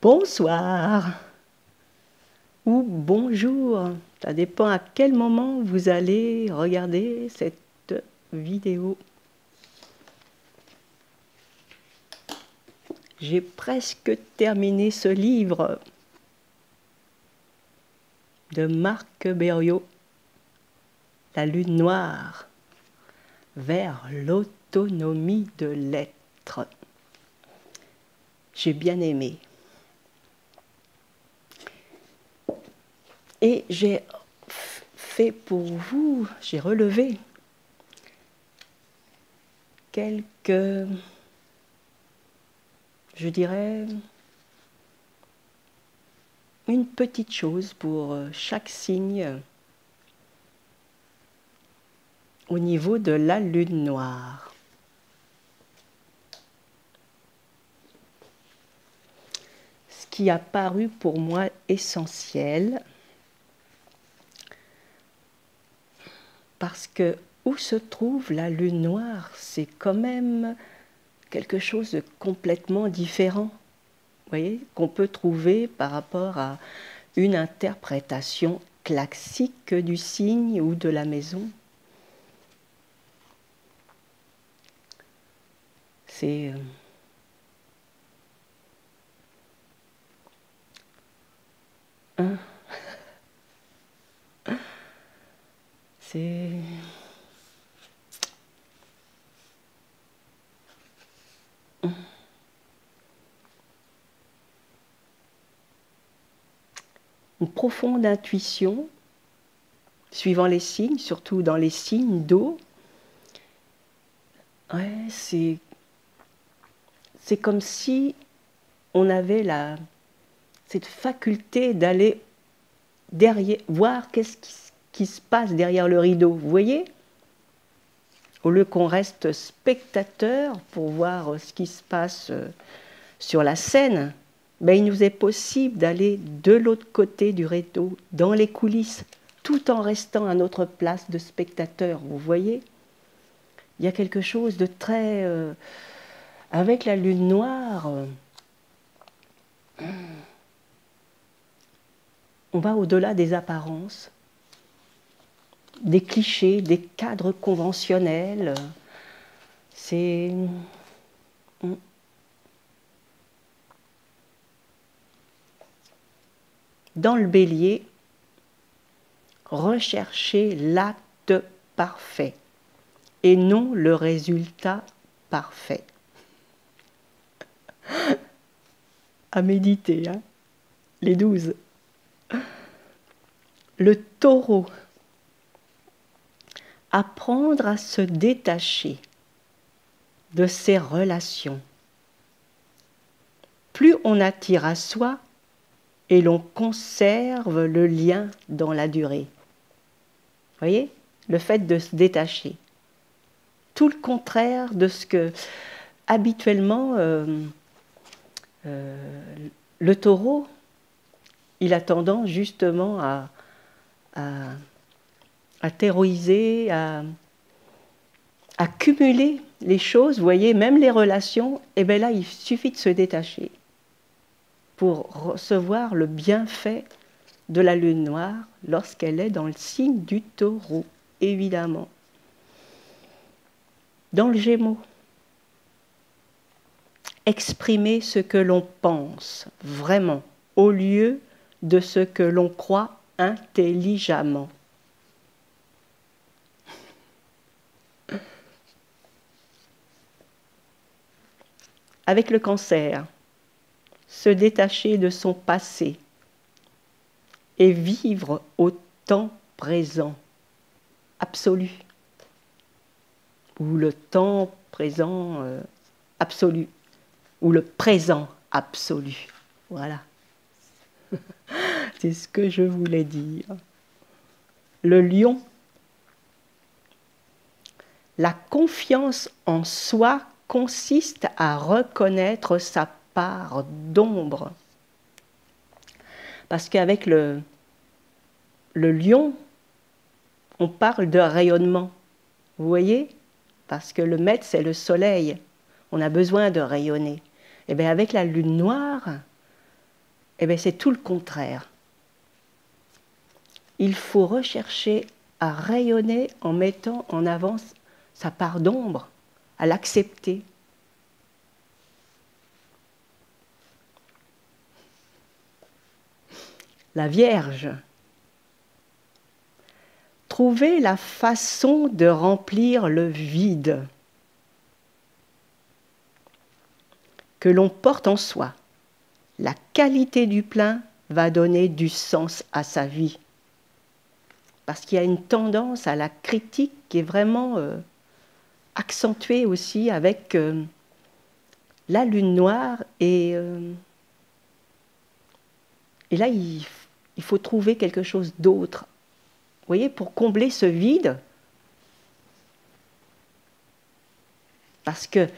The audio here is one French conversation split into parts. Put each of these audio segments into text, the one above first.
Bonsoir ou bonjour, ça dépend à quel moment vous allez regarder cette vidéo. J'ai presque terminé ce livre de Marc Berriot, La Lune Noire, vers l'autonomie de l'être. J'ai bien aimé. Et j'ai fait pour vous, j'ai relevé quelques, je dirais, une petite chose pour chaque signe au niveau de la lune noire. Ce qui a paru pour moi essentiel, parce que où se trouve la lune noire, c'est quand même quelque chose de complètement différent, vous voyez, qu'on peut trouver par rapport à une interprétation classique du signe ou de la maison. C'est c'est une profonde intuition, suivant les signes, surtout dans les signes d'eau. Ouais, c'est comme si on avait cette faculté d'aller derrière, voir qu'est-ce qui se passe derrière le rideau, vous voyez? Au lieu qu'on reste spectateur pour voir ce qui se passe sur la scène, ben, il nous est possible d'aller de l'autre côté du rideau, dans les coulisses, tout en restant à notre place de spectateur, vous voyez? Il y a quelque chose de très... avec la lune noire, on va au-delà des apparences, des clichés, des cadres conventionnels. C'est... Dans le bélier, rechercher l'acte parfait et non le résultat parfait. À méditer, hein, les 12. Le taureau, apprendre à se détacher de ses relations. Plus on attire à soi et l'on conserve le lien dans la durée. Vous voyez, le fait de se détacher. Tout le contraire de ce que habituellement le taureau, il a tendance justement à terroriser, à cumuler les choses, vous voyez, même les relations, et bien là, il suffit de se détacher pour recevoir le bienfait de la lune noire lorsqu'elle est dans le signe du taureau, évidemment. Dans le Gémeaux, exprimer ce que l'on pense vraiment, au lieu de ce que l'on croit intelligemment. Avec le Cancer, se détacher de son passé et vivre au temps présent, absolu, ou le temps présent absolu, ou le présent absolu. Voilà. C'est ce que je voulais dire. Le Lion, la confiance en soi consiste à reconnaître sa part d'ombre. Parce qu'avec le lion, on parle de rayonnement. Vous voyez? Parce que le maître, c'est le soleil. On a besoin de rayonner. Et bien avec la lune noire, eh bien c'est tout le contraire. Il faut rechercher à rayonner en mettant en avant sa part d'ombre, à l'accepter. La Vierge. Trouver la façon de remplir le vide que l'on porte en soi. La qualité du plein va donner du sens à sa vie. Parce qu'il y a une tendance à la critique qui est vraiment accentuée aussi avec la lune noire. Et là, il faut trouver quelque chose d'autre. Vous voyez, pour combler ce vide. Parce que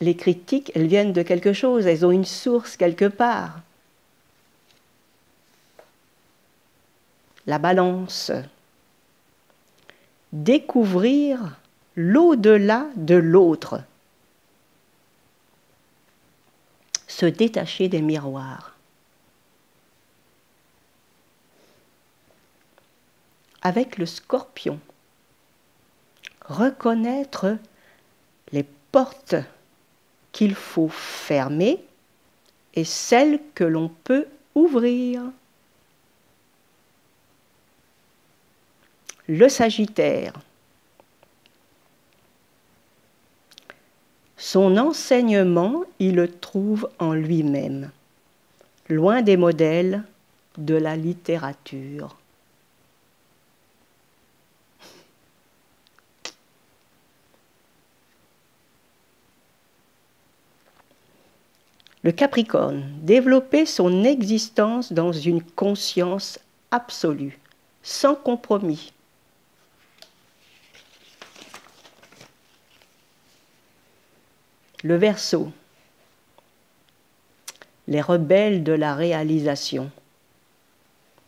les critiques, elles viennent de quelque chose, elles ont une source quelque part. La balance. Découvrir l'au-delà de l'autre. Se détacher des miroirs. Avec le Scorpion, reconnaître les portes qu'il faut fermer et celles que l'on peut ouvrir. Le Sagittaire, son enseignement, il le trouve en lui-même, loin des modèles de la littérature. Le Capricorne, développer son existence dans une conscience absolue, sans compromis. Le Verseau, les rebelles de la réalisation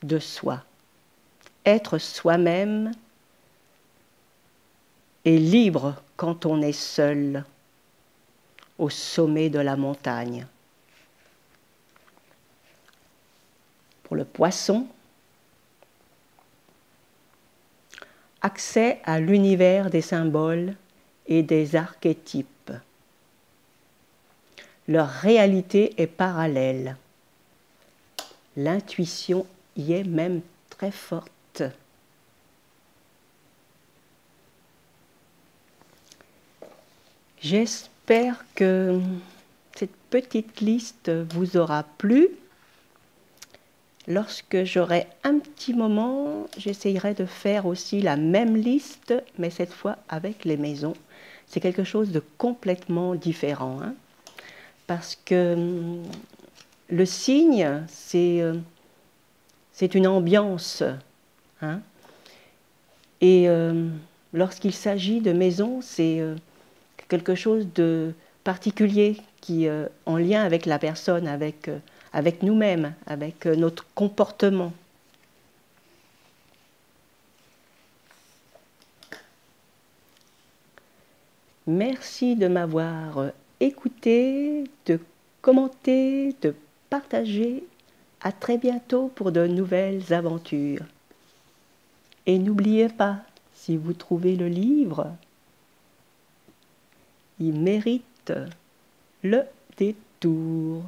de soi, être soi-même et libre quand on est seul au sommet de la montagne. Pour le Poisson, accès à l'univers des symboles et des archétypes. Leur réalité est parallèle. L'intuition y est même très forte. J'espère que cette petite liste vous aura plu. Lorsque j'aurai un petit moment, j'essayerai de faire aussi la même liste, mais cette fois avec les maisons. C'est quelque chose de complètement différent, hein, parce que le signe, c'est une ambiance. Hein, et lorsqu'il s'agit de maisons, c'est quelque chose de particulier qui est en lien avec la personne, avec nous-mêmes, avec notre comportement. Merci de m'avoir écouté, de commenter, de partager. À très bientôt pour de nouvelles aventures. Et n'oubliez pas, si vous trouvez le livre, il mérite le détour.